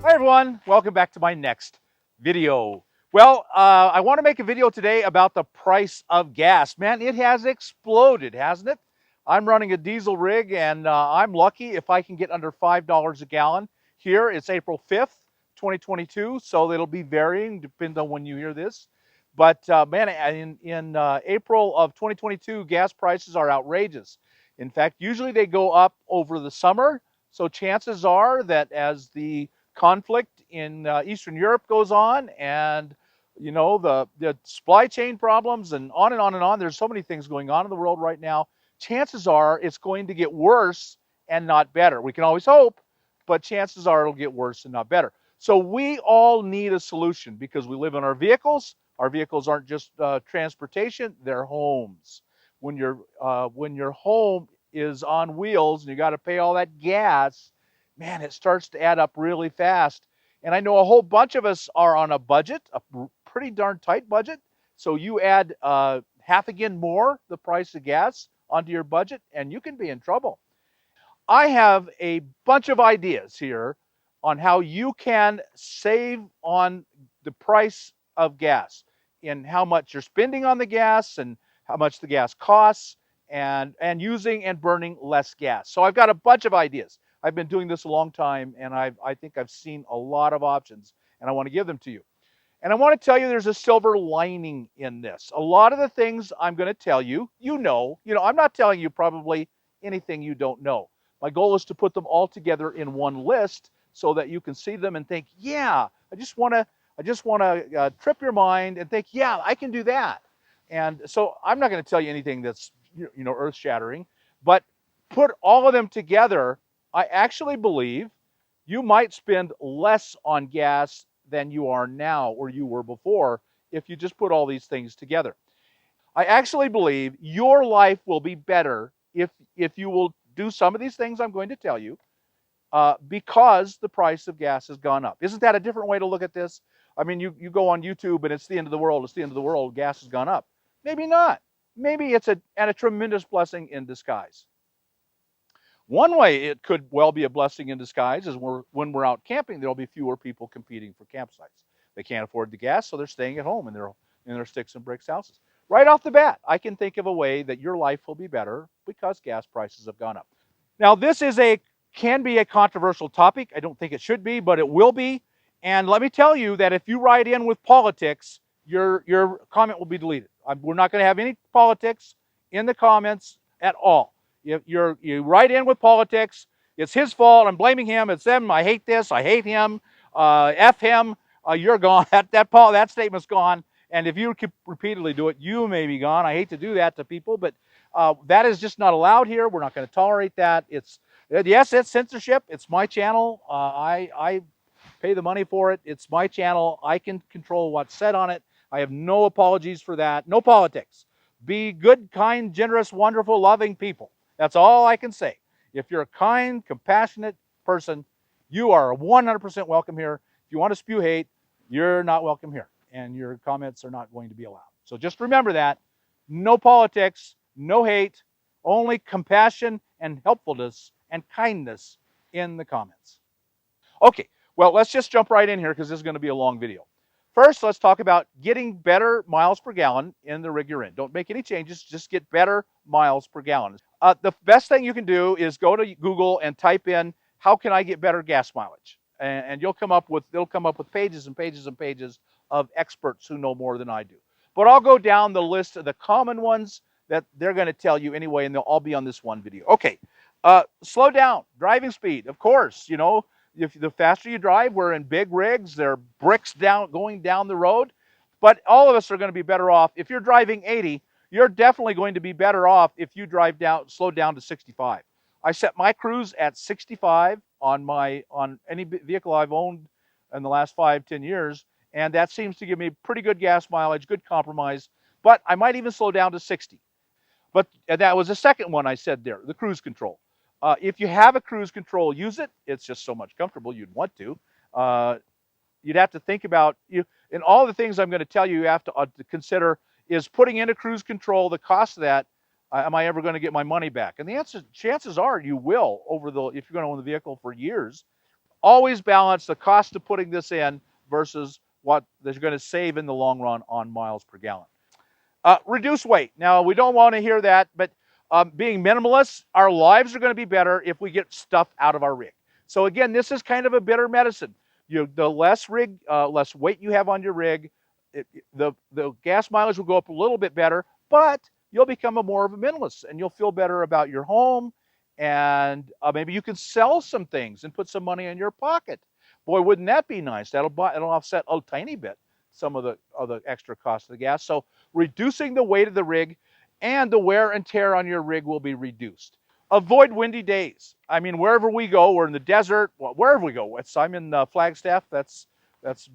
Hi everyone, welcome back to my next video. Well, I want to make a video today about the price of gas. Man, it has exploded, hasn't it? I'm running a diesel rig and I'm lucky if I can get under $5 a gallon. Here, it's April 5th, 2022, so it'll be varying depending on when you hear this. But man, in April of 2022, gas prices are outrageous. In fact, usually they go up over the summer, so chances are that as the conflict in Eastern Europe goes on, and the supply chain problems, and on and on and on. There's so many things going on in the world right now. Chances are it's going to get worse and not better. We can always hope, but chances are it'll get worse and not better. So we all need a solution because we live in our vehicles. Our vehicles aren't just transportation; they're homes. When your home is on wheels and you got to pay all that gas, man, it starts to add up really fast. And I know a whole bunch of us are on a budget, a pretty darn tight budget. So you add half again more the price of gas onto your budget, and you can be in trouble. I have a bunch of ideas here on how you can save on the price of gas, in how much you're spending on the gas and how much the gas costs, and using and burning less gas. So I've got a bunch of ideas. I've been doing this a long time, and I think I've seen a lot of options, and I want to give them to you. And I want to tell you there's a silver lining in this. A lot of the things I'm going to tell you, I'm not telling you probably anything you don't know. My goal is to put them all together in one list so that you can see them and think, yeah, I just want to trip your mind and think, yeah, I can do that. And so I'm not going to tell you anything that's earth-shattering, but put all of them together. I actually believe you might spend less on gas than you are now or you were before if you just put all these things together. I actually believe your life will be better if you will do some of these things I'm going to tell you, because the price of gas has gone up. Isn't that a different way to look at this? I mean, you go on YouTube and it's the end of the world. It's the end of the world. Gas has gone up. Maybe not. Maybe it's a tremendous blessing in disguise. One way it could well be a blessing in disguise is when we're out camping, there'll be fewer people competing for campsites. They can't afford the gas, so they're staying at home in their sticks and bricks houses. Right off the bat, I can think of a way that your life will be better because gas prices have gone up. Now, this can be a controversial topic. I don't think it should be, but it will be. And let me tell you that if you write in with politics, your comment will be deleted. We're not going to have any politics in the comments at all. You write in with politics. It's his fault. I'm blaming him. It's them. I hate this. I hate him. F him. You're gone. That statement's gone. And if you repeatedly do it, you may be gone. I hate to do that to people, but that is just not allowed here. We're not going to tolerate that. Yes, it's censorship. It's my channel. I pay the money for it. It's my channel. I can control what's said on it. I have no apologies for that. No politics. Be good, kind, generous, wonderful, loving people. That's all I can say. If you're a kind, compassionate person, you are 100% welcome here. If you want to spew hate, you're not welcome here, and your comments are not going to be allowed. So just remember that. No politics, no hate, only compassion and helpfulness and kindness in the comments. Okay, well, let's just jump right in here because this is going to be a long video. First, let's talk about getting better miles per gallon in the rig you're in. Don't make any changes, just get better miles per gallon. The best thing you can do is go to Google and type in, how can I get better gas mileage? And they'll come up with pages and pages and pages of experts who know more than I do. But I'll go down the list of the common ones that they're going to tell you anyway, and they'll all be on this one video. Okay, slow down, driving speed, of course, if the faster you drive, we're in big rigs, there are bricks going down the road, but all of us are going to be better off. If you're driving 80, you're definitely going to be better off if you slow down to 65. I set my cruise at 65 on any vehicle I've owned in the last 5-10 years, and that seems to give me pretty good gas mileage, good compromise, but I might even slow down to 60. But that was the second one I said there, the cruise control. If you have a cruise control, use it. It's just so much comfortable, you'd want to. You'd have to think about, and all the things I'm going to tell you have to consider is putting in a cruise control, the cost of that, am I ever going to get my money back? And the answer, chances are you will if you're going to own the vehicle for years. always balance the cost of putting this in versus what they're going to save in the long run on miles per gallon. Reduce weight. Now, we don't want to hear that, but being minimalists, our lives are going to be better if we get stuff out of our rig. So again, this is kind of a bitter medicine. The less less weight you have on your rig, the gas mileage will go up a little bit better, but you'll become more of a minimalist, and you'll feel better about your home, and maybe you can sell some things and put some money in your pocket. Boy, wouldn't that be nice? It'll offset a tiny bit some of the extra cost of the gas. So reducing the weight of the rig and the wear and tear on your rig will be reduced. Avoid windy days. I mean, wherever we go, we're in the desert, wherever we go. I'm in Flagstaff. That's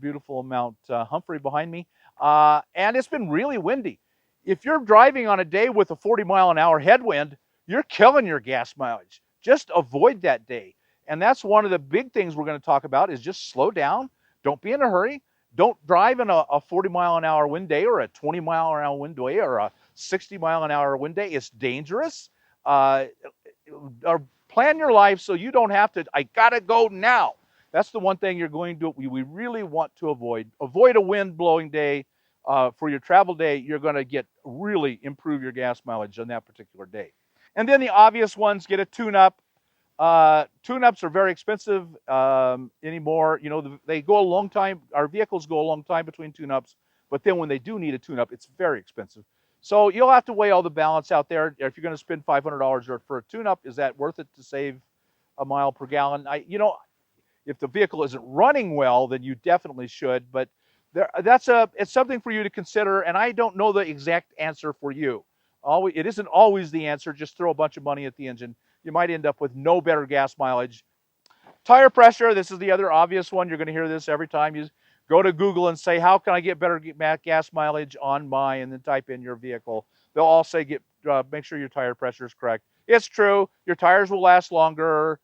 beautiful Mount Humphrey behind me. And it's been really windy. If you're driving on a day with a 40-mile-an-hour headwind, you're killing your gas mileage. Just avoid that day. And that's one of the big things we're going to talk about is just slow down. Don't be in a hurry. Don't drive in a 40-mile-an-hour wind day or a 20-mile-an-hour wind day or a 60-mile-an-hour wind day. It's dangerous. Or plan your life so you don't have to, I got to go now. That's the one thing you're going to, we really want to avoid. Avoid a wind blowing day. For your travel day, you're going to really improve your gas mileage on that particular day. And then the obvious ones, get a tune-up. Tune-ups are very expensive anymore. You know, they go a long time. Our vehicles go a long time between tune-ups, but then when they do need a tune-up, it's very expensive. So you'll have to weigh all the balance out there. If you're going to spend $500 for a tune-up, is that worth it to save a mile per gallon? If the vehicle isn't running well, then you definitely should. But it's something for you to consider, and I don't know the exact answer for you. It isn't always the answer. Just throw a bunch of money at the engine. You might end up with no better gas mileage. Tire pressure, this is the other obvious one. You're going to hear this every time you go to Google and say, how can I get better gas mileage on my, and then type in your vehicle. They'll all say, make sure your tire pressure is correct. It's true. Your tires will last longer.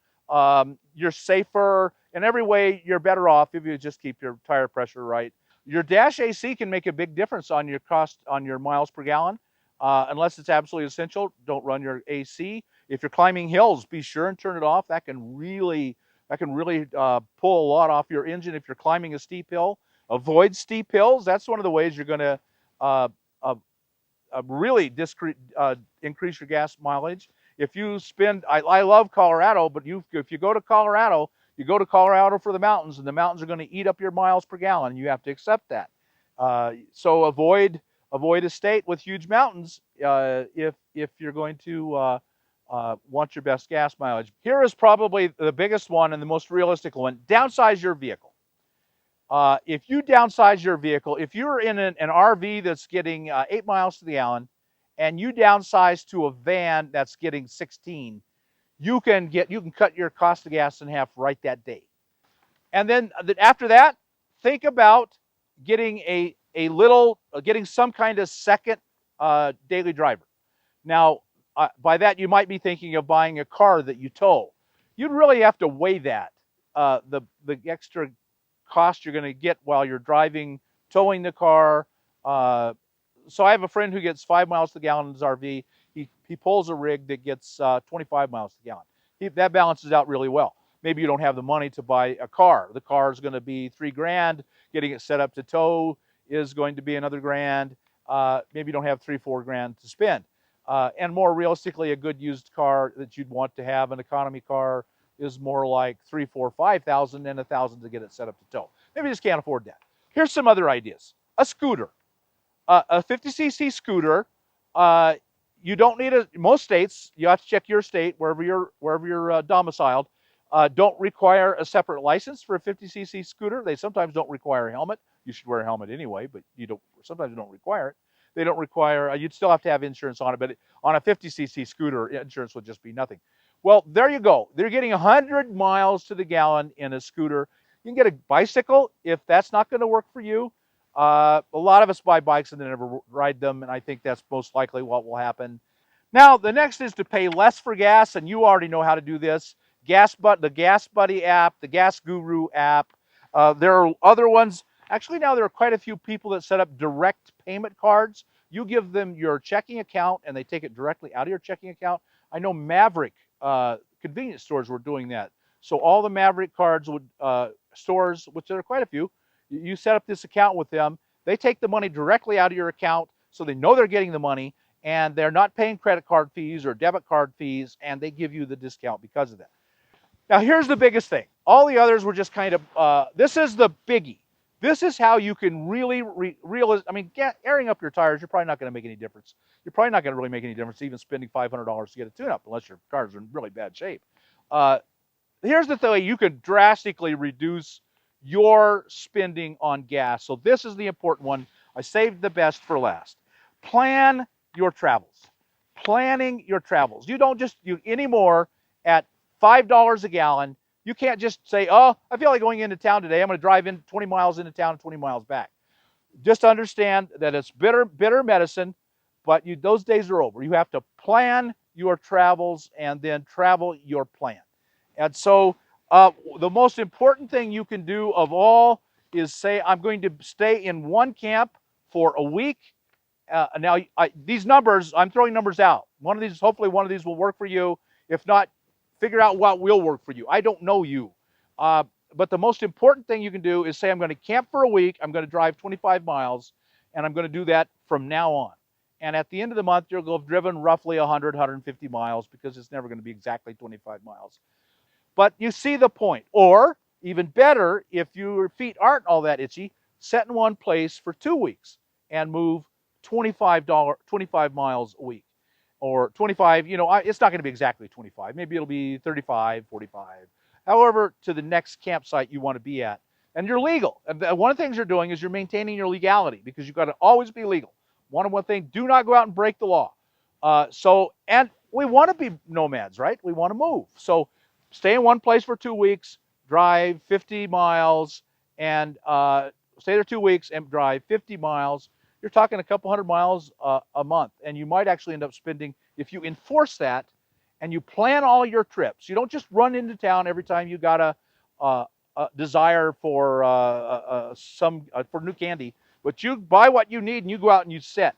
You're safer. In every way, you're better off if you just keep your tire pressure right. Your dash AC can make a big difference on your cost, on your miles per gallon. Unless it's absolutely essential, don't run your AC. If you're climbing hills, be sure and turn it off. That can really pull a lot off your engine if you're climbing a steep hill. Avoid steep hills. That's one of the ways you're going to really increase your gas mileage. If you spend, I love Colorado, but if you go to Colorado, you go to Colorado for the mountains, and the mountains are going to eat up your miles per gallon. You have to accept that. So avoid a state with huge mountains if you're going to want your best gas mileage. Here is probably the biggest one and the most realistic one. Downsize your vehicle. If you downsize your vehicle, if you're in an RV that's getting 8 miles to the gallon, and you downsize to a van that's getting 16, you can cut your cost of gas in half right that day. And then after that, think about getting getting some kind of second daily driver. Now, by that, you might be thinking of buying a car that you tow. You'd really have to weigh that, the extra cost you're going to get while you're driving, towing the car. So I have a friend who gets 5 miles to the gallon in his RV. He pulls a rig that gets 25 miles to the gallon. That balances out really well. Maybe you don't have the money to buy a car. The car is going to be $3,000. Getting it set up to tow is going to be another grand. Maybe you don't have $3-4 to spend. And more realistically, a good used car that you'd want to have, an economy car, is more like $3,000, $4,000, $5,000 and $1,000 to get it set up to tow. Maybe you just can't afford that. Here's some other ideas. A scooter, a 50cc scooter. You don't need most states, you have to check your state, wherever you're domiciled, don't require a separate license for a 50cc scooter. They sometimes don't require a helmet. You should wear a helmet anyway, but sometimes you don't require it. They don't require, you'd still have to have insurance on it, but on a 50cc scooter, insurance would just be nothing. Well, there you go. They're getting 100 miles to the gallon in a scooter. You can get a bicycle if that's not going to work for you. A lot of us buy bikes and then never ride them, and I think that's most likely what will happen. Now, the next is to pay less for gas, and you already know how to do this. The Gas Buddy app, the Gas Guru app. There are other ones. Actually, now there are quite a few people that set up direct payment cards. You give them your checking account, and they take it directly out of your checking account. I know Maverick convenience stores were doing that. So all the Maverick cards would stores, which there are quite a few, you set up this account with them. They take the money directly out of your account, so they know they're getting the money, and they're not paying credit card fees or debit card fees, and they give you the discount because of that. Now, here's the biggest thing. All the others were just kind of, this is the biggie. This is how you can really realize, I mean, airing up your tires, you're probably not going to make any difference. You're probably not going to really make any difference even spending $500 to get a tune-up, unless your car's in really bad shape. Here's the thing, you can drastically reduce your spending on gas. So this is the important one. I saved the best for last. Plan your travels. Planning your travels. You don't just, anymore at $5 a gallon, you can't just say, oh, I feel like going into town today. I'm going to drive in 20 miles into town and 20 miles back. Just understand that it's bitter medicine, but those days are over. You have to plan your travels and then travel your plan. And so the most important thing you can do of all is say, I'm going to stay in one camp for a week. Now, these numbers, I'm throwing numbers out. Hopefully one of these will work for you. If not, figure out what will work for you. I don't know you. But the most important thing you can do is say, I'm going to camp for a week. I'm going to drive 25 miles, and I'm going to do that from now on. And at the end of the month, you'll have driven roughly 100, 150 miles, because it's never going to be exactly 25 miles. But you see the point. Or, even better, if your feet aren't all that itchy, set in one place for 2 weeks and move 25 miles a week. Or 25, it's not going to be exactly 25. Maybe it'll be 35, 45. However, to the next campsite you want to be at. And you're legal. And one of the things you're doing is you're maintaining your legality, because you've got to always be legal. One thing, do not go out and break the law. And we want to be nomads, right? We want to move. So stay in one place for 2 weeks, drive 50 miles, and stay there 2 weeks and drive 50 miles. You're talking a couple hundred miles a month, and you might actually end up spending, if you enforce that and you plan all your trips. You don't just run into town every time you got a desire for for new candy, but you buy what you need and you go out and you set.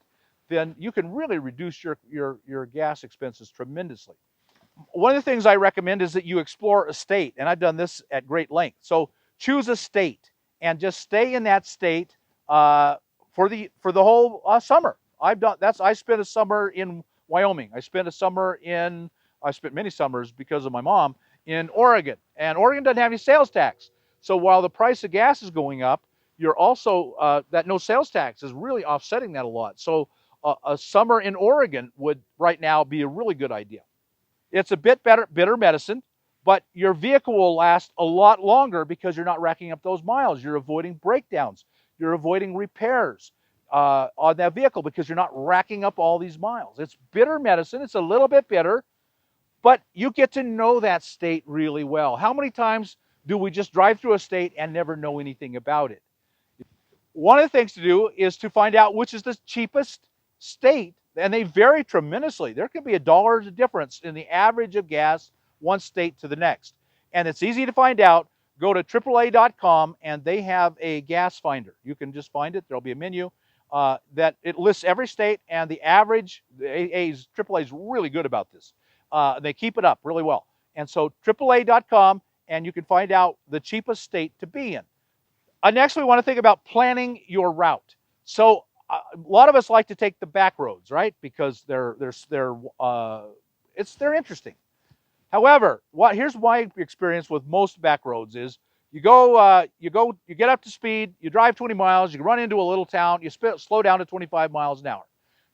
Then you can really reduce your gas expenses tremendously. One of the things I recommend is that you explore a state, and I've done this at great length. So choose a state and just stay in that state for the whole summer. I spent a summer in Wyoming. I spent many summers, because of my mom, in Oregon. And Oregon doesn't have any sales tax. So while the price of gas is going up, you're also, that no sales tax is really offsetting that a lot. So a summer in Oregon would right now be a really good idea. It's a bit bitter medicine, but your vehicle will last a lot longer because you're not racking up those miles. You're avoiding breakdowns. You're avoiding repairs on that vehicle because you're not racking up all these miles. It's bitter medicine. It's a little bit bitter, but you get to know that state really well. How many times do we just drive through a state and never know anything about it? One of the things to do is to find out which is the cheapest state, and they vary tremendously. There could be $1 difference in the average of gas one state to the next. And it's easy to find out. Go to AAA.com, and they have a gas finder. You can just find it. There'll be a menu that it lists every state and the average. AAA is really good about this. They keep it up really well. And so AAA.com, and you can find out the cheapest state to be in. Next, we want to think about planning your route. So a lot of us like to take the back roads, right? Because they're interesting. However, here's my experience with most back roads is you get up to speed, you drive 20 miles, you run into a little town, you slow down to 25 miles an hour.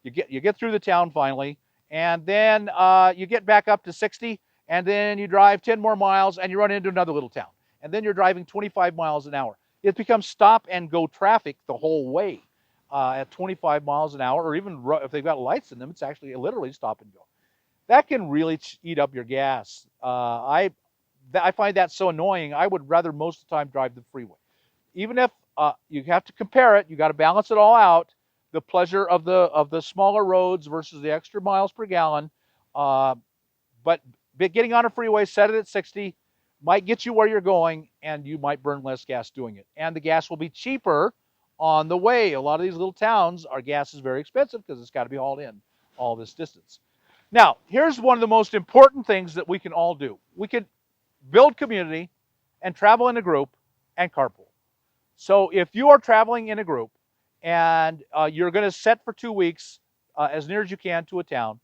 You get through the town finally, and then you get back up to 60, and then you drive 10 more miles and you run into another little town. And then you're driving 25 miles an hour. It becomes stop and go traffic the whole way at 25 miles an hour, or even if they've got lights in them, it's actually literally stop and go. That can really eat up your gas. I find that so annoying. I would rather most of the time drive the freeway. Even if you have to compare it, you got to balance it all out. The pleasure of the smaller roads versus the extra miles per gallon. But getting on a freeway, set it at 60, might get you where you're going, and you might burn less gas doing it. And the gas will be cheaper on the way. A lot of these little towns, our gas is very expensive because it's got to be hauled in all this distance. Now, here's one of the most important things that we can all do. We can build community, and travel in a group, and carpool. So if you are traveling in a group and you're going to set for 2 weeks as near as you can to a town,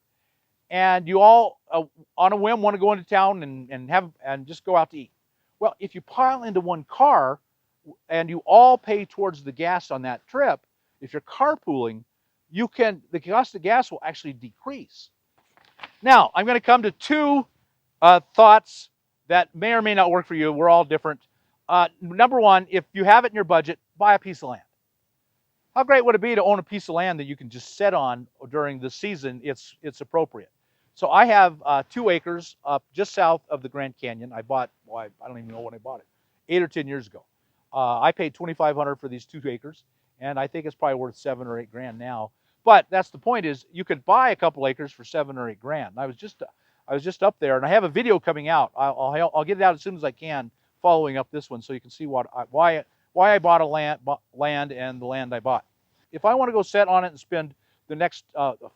and you all on a whim want to go into town and just go out to eat. Well, if you pile into one car and you all pay towards the gas on that trip, if you're carpooling, the cost of gas will actually decrease. Now, I'm going to come to two thoughts that may or may not work for you. We're all different. Number one, if you have it in your budget, buy a piece of land. How great would it be to own a piece of land that you can just sit on during the season it's appropriate? So I have 2 acres up just south of the Grand Canyon. I bought, well, I don't even know when I bought it, 8 or 10 years ago. I paid $2,500 for these 2 acres, and I think it's probably worth 7 or 8 grand now. But that's the point, is you could buy a couple acres for 7 or 8 grand. I was just up there, and I have a video coming out. I'll get it out as soon as I can, following up this one, so you can see why I bought land and the land I bought. If I want to go set on it and spend the next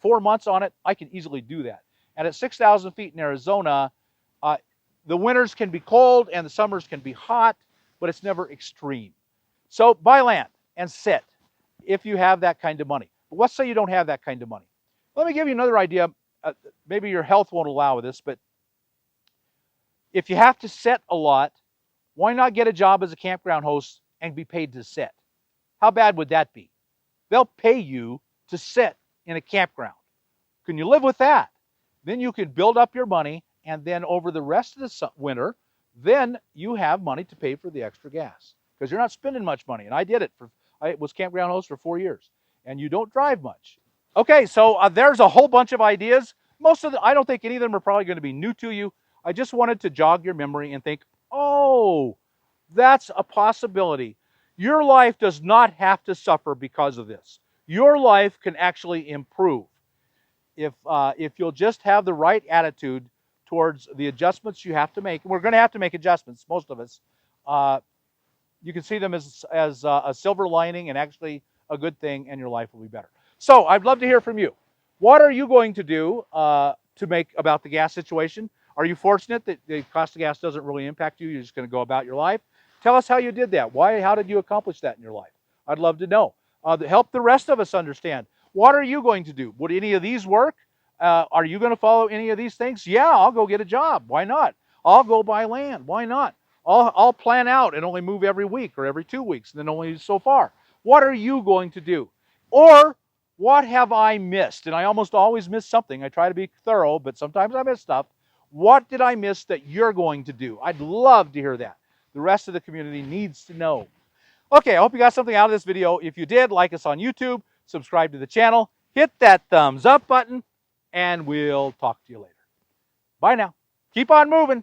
4 months on it, I can easily do that. And at 6,000 feet in Arizona, the winters can be cold and the summers can be hot, but it's never extreme. So buy land and sit if you have that kind of money. But let's say you don't have that kind of money. Let me give you another idea. Maybe your health won't allow this, but if you have to sit a lot, why not get a job as a campground host and be paid to sit? How bad would that be? They'll pay you to sit in a campground. Can you live with that? Then you can build up your money, and then over the rest of the winter, then you have money to pay for the extra gas, because you're not spending much money. And I did it. I was campground host for 4 years, and you don't drive much. Okay, so there's a whole bunch of ideas. I don't think any of them are probably going to be new to you. I just wanted to jog your memory and think, oh, that's a possibility. Your life does not have to suffer because of this. Your life can actually improve if you'll just have the right attitude towards the adjustments you have to make. We're going to have to make adjustments, most of us. You can see them as a silver lining and actually a good thing, and your life will be better. So I'd love to hear from you. What are you going to do to make about the gas situation? Are you fortunate that the cost of gas doesn't really impact you? You're just going to go about your life? Tell us how you did that. How did you accomplish that in your life? I'd love to know. Help the rest of us understand. What are you going to do? Would any of these work? Are you going to follow any of these things? Yeah, I'll go get a job. Why not? I'll go buy land. Why not? I'll plan out and only move every week or every 2 weeks, and then only so far. What are you going to do? Or what have I missed? And I almost always miss something. I try to be thorough, but sometimes I miss stuff. What did I miss that you're going to do? I'd love to hear that. The rest of the community needs to know. Okay, I hope you got something out of this video. If you did, like us on YouTube, subscribe to the channel, hit that thumbs up button, and we'll talk to you later. Bye now. Keep on moving.